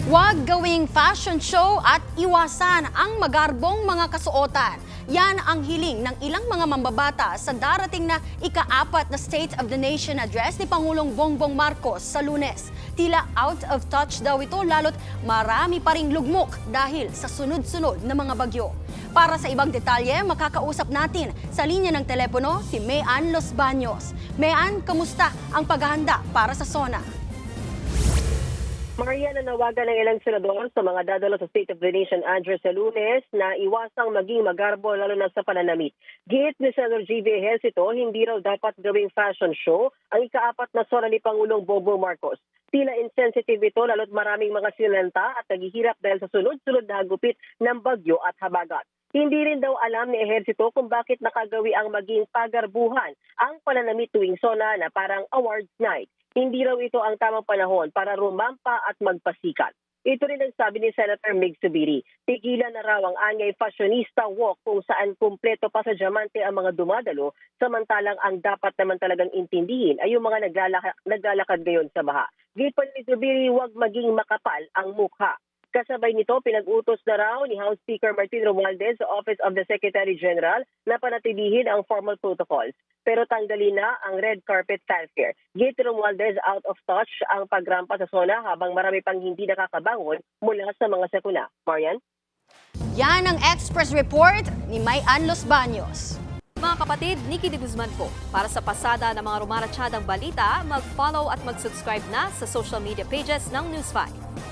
Huwag gawing fashion show at iwasan ang magarbong mga kasuotan. Yan ang hiling ng ilang mga mambabata sa darating na ika-4 na State of the Nation address ni Pangulong Bongbong Marcos sa Lunes. Tila out of touch daw ito lalo't marami pa ring lugmok dahil sa sunod-sunod na mga bagyo. Para sa ibang detalye, makakausap natin sa linya ng telepono si Mayan Los Baños. Mayan, kamusta ang paghahanda para sa SONA? Maria, nanawagan ng ilang senador sa mga dadalo sa State of the Nation address sa Lunes na iwasang maging magarbo lalo na sa pananamit. Giit ni Senator G.V. Ejercito, hindi raw dapat gawing fashion show ang ika-4 na SONA ni Pangulong Bongbong Marcos. Tila insensitive ito lalo't maraming mga sinanta at naghihirap dahil sa sunod-sunod na hagupit ng bagyo at habagat. Hindi rin daw alam ni Ejercito kung bakit nakagawi ang maging pagarbuhan ang pananamit tuwing SONA na parang awards night. Hindi raw ito ang tamang panahon para rumampa at magpasikat. Ito rin ang sabi ni Senator Mig Zubiri. Tigilan na raw ang anyay fashionista walk kung saan kumpleto pa sa diamante ang mga dumadalo, samantalang ang dapat naman talagang intindihin ay yung mga naglalakad ngayon sa baha. Gipan ni Zubiri, huwag maging makapal ang mukha. Kasabay nito, pinag-utos na raw ni House Speaker Martin Romualdez sa Office of the Secretary General na panatilihin ang formal protocols. Pero tanggalin na ang red carpet fanfare. Gate Romualdez, out of touch ang pagrampa sa SONA habang marami pang hindi nakakabangon mula sa mga sakuna. Marian? Yan ang Express Report ni Mayan Los Baños. Mga kapatid, Nikki de Guzman po. Para sa pasada ng mga rumaratsyadang balita, mag-follow at mag-subscribe na sa social media pages ng News 5.